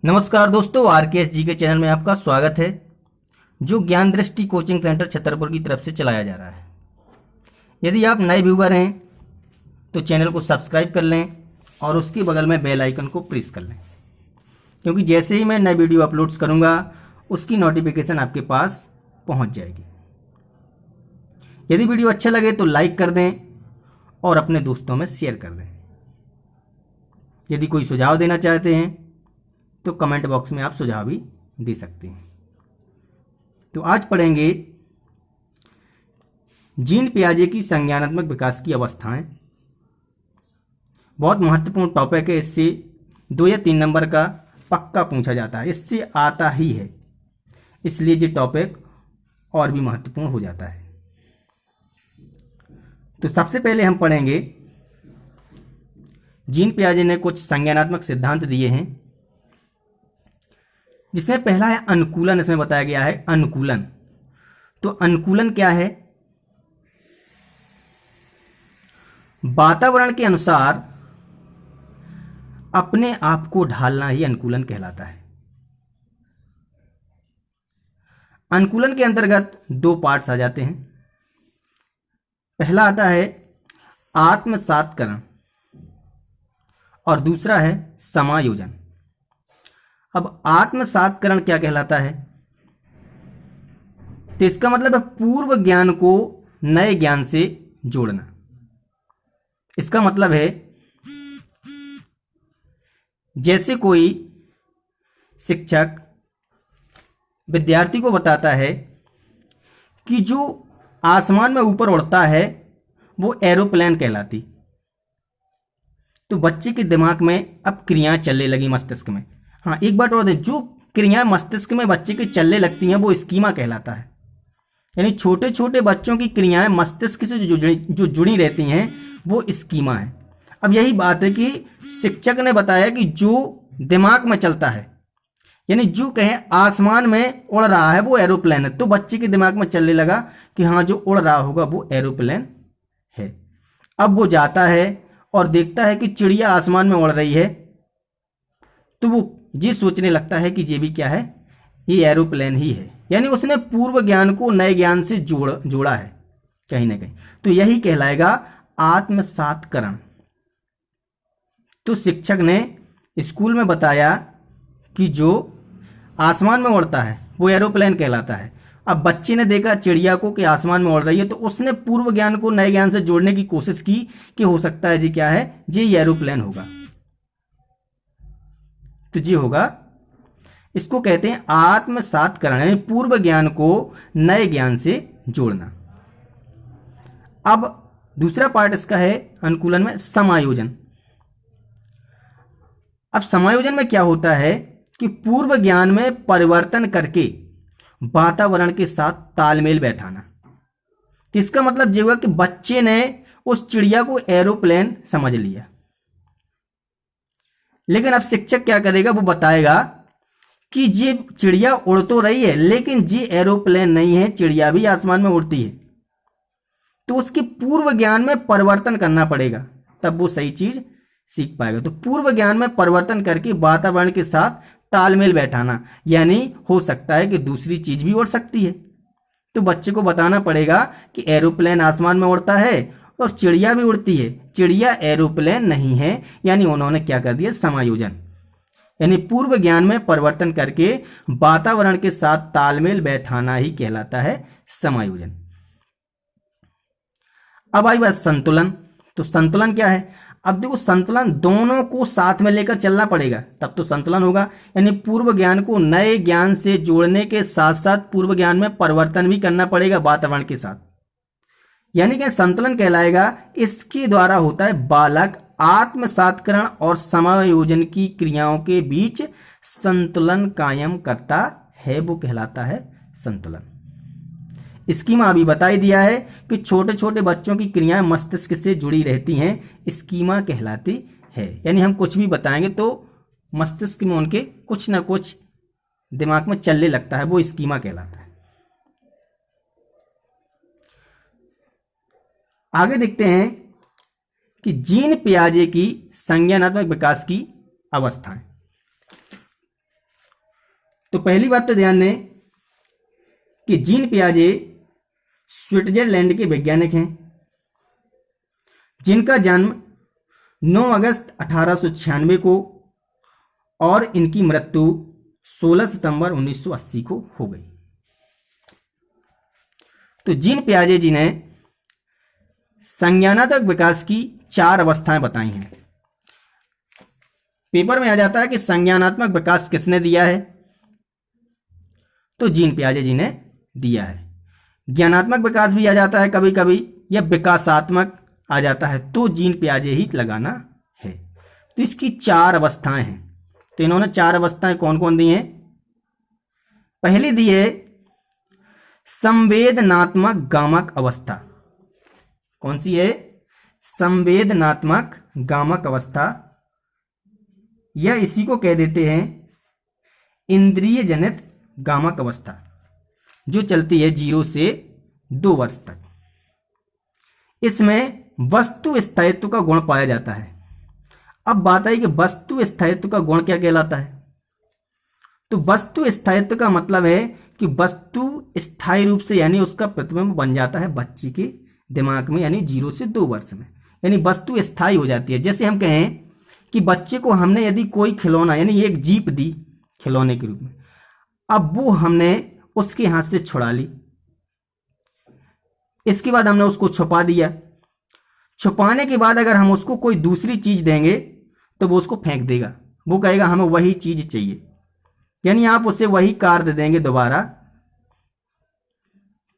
नमस्कार दोस्तों, आरकेएस जी के चैनल में आपका स्वागत है जो ज्ञान दृष्टि कोचिंग सेंटर छतरपुर की तरफ से चलाया जा रहा है। यदि आप नए व्यूवर हैं तो चैनल को सब्सक्राइब कर लें और उसके बगल में बेल आइकन को प्रेस कर लें, क्योंकि जैसे ही मैं नई वीडियो अपलोड्स करूंगा उसकी नोटिफिकेशन आपके पास पहुंच जाएगी। यदि वीडियो अच्छा लगे तो लाइक कर दें और अपने दोस्तों में शेयर कर दें। यदि कोई सुझाव देना चाहते हैं तो कमेंट बॉक्स में आप सुझाव भी दे सकते हैं। तो आज पढ़ेंगे जीन पियाजे की संज्ञानात्मक विकास की अवस्थाएं। बहुत महत्वपूर्ण टॉपिक है, इससे 2 या 3 नंबर का पक्का पूछा जाता है, इससे आता ही है, इसलिए ये टॉपिक और भी महत्वपूर्ण हो जाता है। तो सबसे पहले हम पढ़ेंगे जीन पियाजे ने कुछ संज्ञानात्मक सिद्धांत दिए हैं, जिसमें पहला है अनुकूलन। इसमें बताया गया है अनुकूलन। तो अनुकूलन क्या है? वातावरण के अनुसार अपने आप को ढालना ही अनुकूलन कहलाता है। अनुकूलन के अंतर्गत 2 पार्ट्स आ जाते हैं। पहला आता है आत्मसातकरण और दूसरा है समायोजन। अब आत्मसातकरण क्या कहलाता है? तो इसका मतलब है पूर्व ज्ञान को नए ज्ञान से जोड़ना। इसका मतलब है जैसे कोई शिक्षक विद्यार्थी को बताता है कि जो आसमान में ऊपर उड़ता है वो एरोप्लेन कहलाती, तो बच्चे के दिमाग में अब क्रियाएं चलने लगी मस्तिष्क में। हाँ, एक बात और, जो क्रियाएं मस्तिष्क में बच्चे के चलने लगती हैं वो स्कीमा कहलाता है। यानी छोटे छोटे बच्चों की क्रियाएं मस्तिष्क से जो जुड़ी रहती हैं वो स्कीमा है। अब यही बात है कि शिक्षक ने बताया कि जो दिमाग में चलता है, यानी जो कहें आसमान में उड़ रहा है वो एरोप्लेन है, तो बच्चे के दिमाग में चलने लगा कि हाँ, जो उड़ रहा होगा वो एरोप्लेन है। अब वो जाता है और देखता है कि चिड़िया आसमान में उड़ रही है, तो वो ये सोचने लगता है कि ये भी क्या है, ये एरोप्लेन ही है। यानी उसने पूर्व ज्ञान को नए ज्ञान से जोड़ा है कहीं ना कहीं। तो यही कहलाएगा आत्मसातकरण। तो शिक्षक ने स्कूल में बताया कि जो आसमान में उड़ता है वो एरोप्लेन कहलाता है। अब बच्चे ने देखा चिड़िया को कि आसमान में उड़ रही है, तो उसने पूर्व ज्ञान को नए ज्ञान से जोड़ने की कोशिश की कि हो सकता है जी क्या है, ये एरोप्लेन होगा। तो जी होगा, इसको कहते हैं आत्मसातकरण, यानी पूर्व ज्ञान को नए ज्ञान से जोड़ना। अब दूसरा पार्ट इसका है अनुकूलन में समायोजन। अब समायोजन में क्या होता है कि पूर्व ज्ञान में परिवर्तन करके वातावरण के साथ तालमेल बैठाना। तो इसका मतलब ये हुआ कि बच्चे ने उस चिड़िया को एरोप्लेन समझ लिया, लेकिन अब शिक्षक क्या करेगा, वो बताएगा कि ये चिड़िया उड़ तो रही है लेकिन ये एरोप्लेन नहीं है, चिड़िया भी आसमान में उड़ती है। तो उसके पूर्व ज्ञान में परिवर्तन करना पड़ेगा, तब वो सही चीज सीख पाएगा। तो पूर्व ज्ञान में परिवर्तन करके वातावरण के साथ तालमेल बैठाना, यानी हो सकता है कि दूसरी चीज भी उड़ सकती है, तो बच्चे को बताना पड़ेगा कि एरोप्लेन आसमान में उड़ता है और चिड़िया भी उड़ती है, चिड़िया एरोप्लेन नहीं है। यानी उन्होंने क्या कर दिया, समायोजन, यानी पूर्व ज्ञान में परिवर्तन करके वातावरण के साथ तालमेल बैठाना ही कहलाता है समायोजन। अब आई बात संतुलन। तो संतुलन क्या है? अब देखो, संतुलन दोनों को साथ में लेकर चलना पड़ेगा, तब तो संतुलन होगा। यानी पूर्व ज्ञान को नए ज्ञान से जोड़ने के साथ साथ पूर्व ज्ञान में परिवर्तन भी करना पड़ेगा वातावरण के साथ, यानी कि संतुलन कहलाएगा। इसके द्वारा होता है बालक आत्मसातकरण और समायोजन की क्रियाओं के बीच संतुलन कायम करता है, वो कहलाता है संतुलन। स्कीमा अभी बता ही दिया है कि छोटे छोटे बच्चों की क्रियाएं मस्तिष्क से जुड़ी रहती हैं, स्कीमा कहलाती है। यानी हम कुछ भी बताएंगे तो मस्तिष्क में उनके कुछ ना कुछ दिमाग में चलने लगता है, वो स्कीमा कहलाता है। आगे देखते हैं कि जीन पियाजे की संज्ञानात्मक विकास की अवस्थाएं। तो पहली बात तो ध्यान दें कि जीन पियाजे स्विट्जरलैंड के वैज्ञानिक हैं जिनका जन्म 9 अगस्त 1896 को और इनकी मृत्यु 16 सितंबर 1980 को हो गई। तो जीन पियाजे जी ने संज्ञानात्मक विकास की 4 अवस्थाएं बताई हैं। पेपर में आ जाता है कि संज्ञानात्मक विकास किसने दिया है, तो जीन पियाजे जी ने दिया है। ज्ञानात्मक विकास भी आ जाता है कभी कभी, या विकासात्मक आ जाता है, तो जीन पियाजे ही लगाना है। तो इसकी 4 अवस्थाएं हैं। तो इन्होंने 4 अवस्थाएं कौन कौन दी हैं? पहली दी है संवेदनात्मक गामक अवस्था। कौन सी है? संवेदनात्मक गामक अवस्था, या इसी को कह देते हैं इंद्रिय जनित गामक अवस्था, जो चलती है 0 से 2 वर्ष तक। इसमें वस्तु स्थायित्व का गुण पाया जाता है। अब बात आई कि वस्तु स्थायित्व का गुण क्या कहलाता है। तो वस्तु स्थायित्व का मतलब है कि वस्तु स्थायी रूप से यानी उसका प्रतिबिंब बन जाता है बच्चे के दिमाग में, यानी 0 से 2 वर्ष में, यानी वस्तु स्थायी हो जाती है। जैसे हम कहें कि बच्चे को हमने यदि कोई खिलौना यानी एक जीप दी खिलौने के रूप में, अब वो हमने उसके हाथ से छुड़ा ली, इसके बाद हमने उसको छुपा दिया। छुपाने के बाद अगर हम उसको कोई दूसरी चीज देंगे तो वो उसको फेंक देगा, वो कहेगा हमें वही चीज चाहिए। यानी आप उसे वही कार दे देंगे दोबारा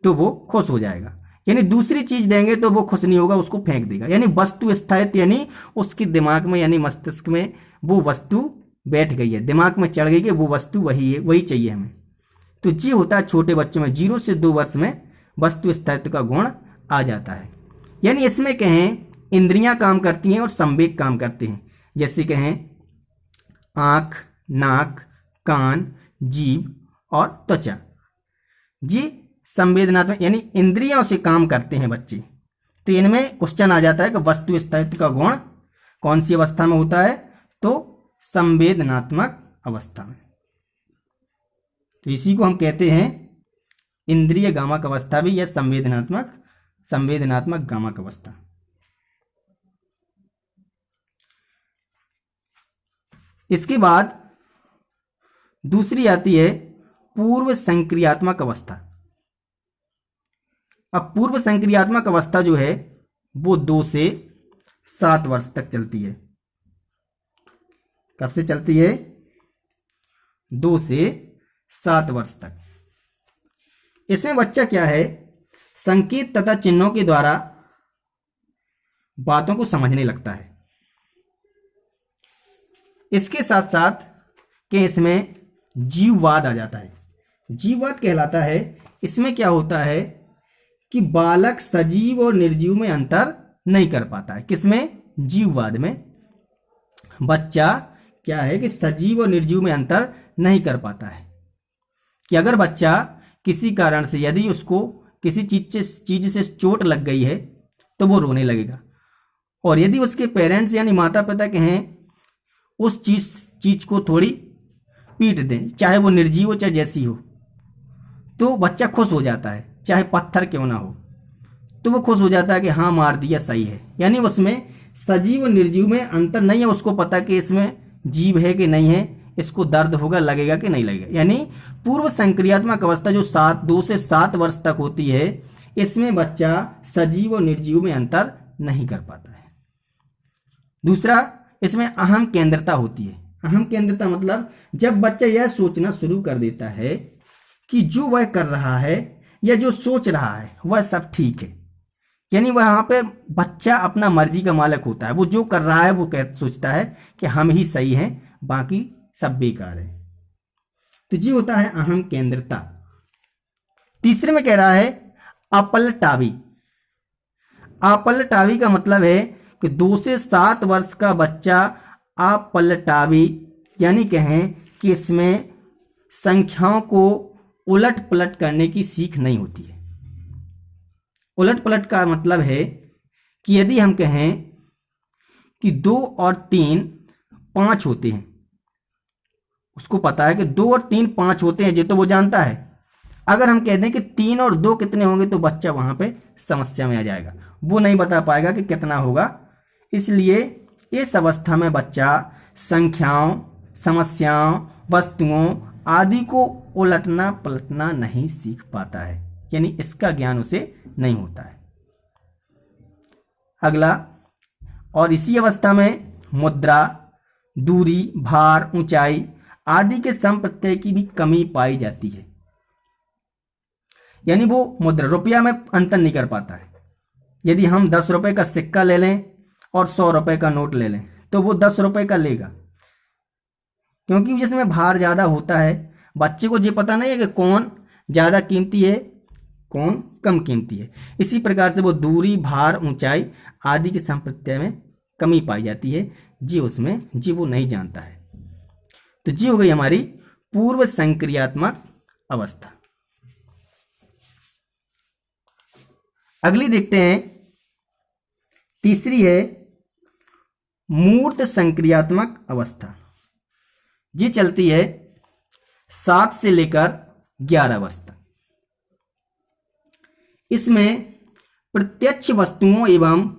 तो वो खुश हो जाएगा, यानी दूसरी चीज देंगे तो वो खुश नहीं होगा, उसको फेंक देगा। यानी वस्तु स्थायित्व यानी उसके दिमाग में यानी मस्तिष्क में वो वस्तु बैठ गई है, दिमाग में चढ़ गई कि वो वस्तु वही है, वही चाहिए हमें। तो ये होता है छोटे बच्चों में 0 से 2 वर्ष में वस्तु स्थायित्व का गुण आ जाता है। यानी इसमें कहें इंद्रियां काम करती हैं और संवेग काम करते हैं। जैसे कहें आंख, नाक, कान, जीभ और त्वचा, जी संवेदनात्मक यानी इंद्रियों से काम करते हैं बच्चे। तो इनमें क्वेश्चन आ जाता है कि वस्तु स्थायित्व का गुण कौन सी अवस्था में होता है, तो संवेदनात्मक अवस्था में। तो इसी को हम कहते हैं इंद्रिय गामक अवस्था भी, या संवेदनात्मक गामक अवस्था। इसके बाद दूसरी आती है पूर्व संक्रियात्मक अवस्था। अब पूर्व संक्रियात्मक अवस्था जो है वो 2 से 7 वर्ष तक चलती है। कब से चलती है? 2 से 7 वर्ष तक। इसमें बच्चा क्या है, संकेत तथा चिन्हों के द्वारा बातों को समझने लगता है। इसके साथ साथ कि इसमें जीववाद आ जाता है। जीववाद कहलाता है, इसमें क्या होता है कि बालक सजीव और निर्जीव में अंतर नहीं कर पाता है। किसमें? जीववाद में बच्चा क्या है कि सजीव और निर्जीव में अंतर नहीं कर पाता है। कि अगर बच्चा किसी कारण से यदि उसको किसी चीज से चोट लग गई है तो वो रोने लगेगा, और यदि उसके पेरेंट्स यानी माता पिता कहें उस चीज को थोड़ी पीट दें, चाहे वो निर्जीव हो चाहे जैसी हो, तो बच्चा खुश हो जाता है, चाहे पत्थर क्यों ना हो, तो वो खुश हो जाता है कि हाँ मार दिया सही है। यानी उसमें सजीव और निर्जीव में अंतर नहीं है, उसको पता कि इसमें जीव है कि नहीं है, इसको दर्द होगा, लगेगा कि नहीं लगेगा। यानी पूर्व संक्रियात्मक अवस्था जो 2 से 7 वर्ष तक होती है, इसमें बच्चा सजीव और निर्जीव में अंतर नहीं कर पाता है। दूसरा, इसमें अहम केंद्रता होती है। अहम केंद्रता मतलब जब बच्चा यह सोचना शुरू कर देता है कि जो वह कर रहा है या जो सोच रहा है वह सब ठीक है, यानी वहां पे बच्चा अपना मर्जी का मालिक होता है। वो जो कर रहा है वो सोचता है कि हम ही सही हैं, बाकी सब बेकार है। तो ये होता है अहम केंद्रता। तीसरे में कह रहा है अपलटावी। अपलटावी का मतलब है कि 2 से 7 वर्ष का बच्चा अपलटावी, यानी कहें कि इसमें संख्याओं को उलट पलट करने की सीख नहीं होती है। उलट पलट का मतलब है कि यदि हम कहें कि 2 और 3 5 होते हैं उसको पता है कि 2 और 3 5 होते हैं, ये तो वो जानता है। अगर हम कह दें कि 3 और 2 कितने होंगे तो बच्चा वहां पे समस्या में आ जाएगा, वो नहीं बता पाएगा कि कितना होगा। इसलिए इस अवस्था में बच्चा संख्याओं, समस्याओं, वस्तुओं आदि को उलटना पलटना नहीं सीख पाता है, यानी इसका ज्ञान उसे नहीं होता है। अगला, और इसी अवस्था में मुद्रा, दूरी, भार, ऊंचाई आदि के संप्रत्यय की भी कमी पाई जाती है। यानी वो मुद्रा, रुपया में अंतर नहीं कर पाता है। यदि हम 10 रुपए का सिक्का ले लें और 100 रुपए का नोट ले लें तो वो 10 रुपए का लेगा, क्योंकि जिसमें भार ज्यादा होता है। बच्चे को ये पता नहीं है कि कौन ज्यादा कीमती है, कौन कम कीमती है। इसी प्रकार से वो दूरी, भार, ऊंचाई आदि के संप्रत्यय में कमी पाई जाती है, जी उसमें जी वो नहीं जानता है। तो जी हो गई हमारी पूर्व संक्रियात्मक अवस्था। अगली देखते हैं, तीसरी है मूर्त संक्रियात्मक अवस्था। जी चलती है 7 से लेकर 11 वर्ष तक। इसमें प्रत्यक्ष वस्तुओं एवं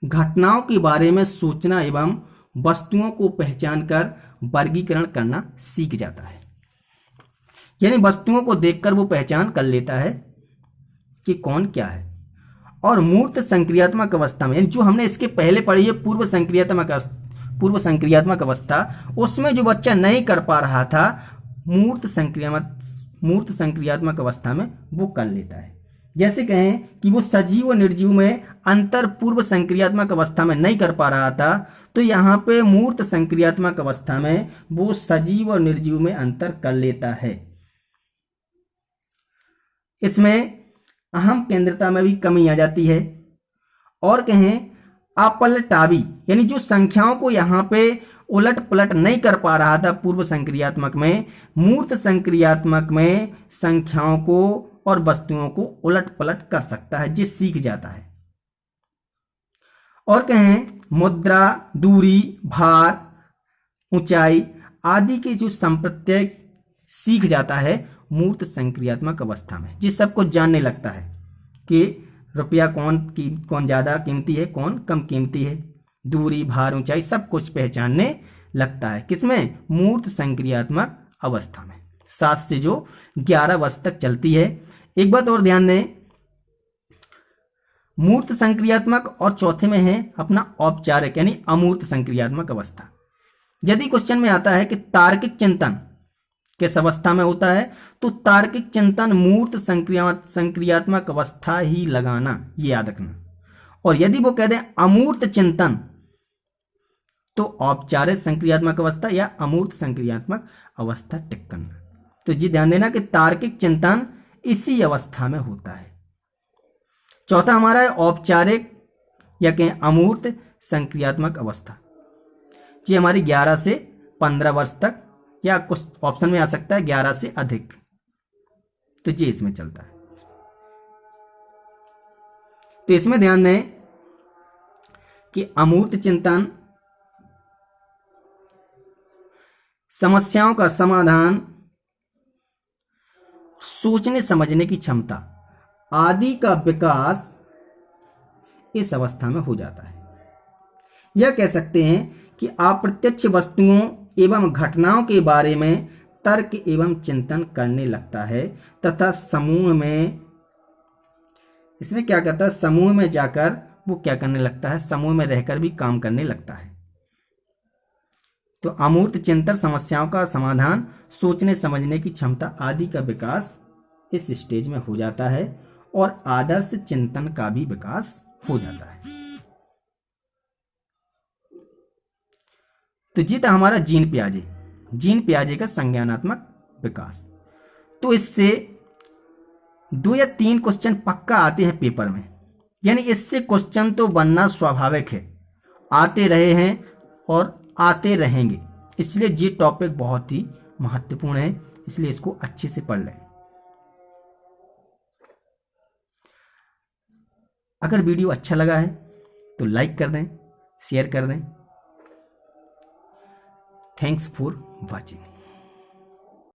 घटनाओं के बारे में सोचना एवं वस्तुओं को पहचान कर वर्गीकरण करना सीख जाता है। यानी वस्तुओं को देखकर वो पहचान कर लेता है कि कौन क्या है। और मूर्त संक्रियात्मक अवस्था में, जो हमने इसके पहले पढ़ी है पूर्व संक्रियात्मक अवस्था, उसमें जो बच्चा नहीं कर पा रहा था मूर्त संक्रियात्मक अवस्था में वो कर लेता है। जैसे कहें कि वो सजीव और निर्जीव में अंतर पूर्व संक्रियात्मक अवस्था में नहीं कर पा रहा था, तो यहाँ पे मूर्त संक्रियात्मक अवस्था में वो सजीव और निर्जीव में अंतर कर लेता है। इसमें अहम केंद्रता में भी कमी आ जाती है। और कहें अपलटावी, यानी जो संख्याओं को यहाँ पे उलट पलट नहीं कर पा रहा था पूर्व संक्रियात्मक में, मूर्त संक्रियात्मक में संख्याओं को और वस्तुओं को उलट पलट कर सकता है, जिस सीख जाता है। और कहें मुद्रा, दूरी, भार, ऊंचाई आदि के जो संप्रत्यय सीख जाता है मूर्त संक्रियात्मक अवस्था में, जिस सबको जानने लगता है कि रुपया कौन ज्यादा कीमती है, कौन कम कीमती है, दूरी, भार, ऊंचाई सब कुछ पहचानने लगता है। किसमें? मूर्त संक्रियात्मक अवस्था में। 7 से जो 11 वर्ष तक चलती है। एक बात और ध्यान दें, मूर्त संक्रियात्मक और चौथे में है अपना औपचारिक यानी अमूर्त संक्रियात्मक अवस्था। यदि क्वेश्चन में आता है कि तार्किक चिंतन किस अवस्था में होता है, तो तार्किक चिंतन मूर्त संक्रियात्मक अवस्था ही लगाना, ये याद रखना। और यदि वो कह दें अमूर्त चिंतन, तो औपचारिक संक्रियात्मक अवस्था या अमूर्त संक्रियात्मक अवस्था टिक करना। तो जी ध्यान देना कि तार्किक चिंतन इसी अवस्था में होता है। चौथा हमारा है औपचारिक या कहें अमूर्त संक्रियात्मक अवस्था। जी हमारी 11 से 15 वर्ष तक, या कुछ ऑप्शन में आ सकता है 11 से अधिक, तो जी इसमें चलता है। तो इसमें ध्यान दें कि अमूर्त चिंतन, समस्याओं का समाधान, सोचने समझने की क्षमता आदि का विकास इस अवस्था में हो जाता है। यह कह सकते हैं कि अप्रत्यक्ष वस्तुओं एवं घटनाओं के बारे में तर्क एवं चिंतन करने लगता है तथा समूह में, इसमें क्या करता है, समूह में जाकर वो क्या करने लगता है, समूह में रहकर भी काम करने लगता है। तो अमूर्त चिंतन, समस्याओं का समाधान, सोचने समझने की क्षमता आदि का विकास इस स्टेज में हो जाता है और आदर्श चिंतन का भी विकास हो जाता है। तो जीता हमारा जीन पियाजे का संज्ञानात्मक विकास। तो इससे 2 या 3 क्वेश्चन पक्का आते हैं पेपर में, यानी इससे क्वेश्चन तो बनना स्वाभाविक है, आते रहे हैं और आते रहेंगे। इसलिए ये टॉपिक बहुत ही महत्वपूर्ण है, इसलिए इसको अच्छे से पढ़ लें। अगर वीडियो अच्छा लगा है तो लाइक कर दें, शेयर कर दें। Thanks for watching.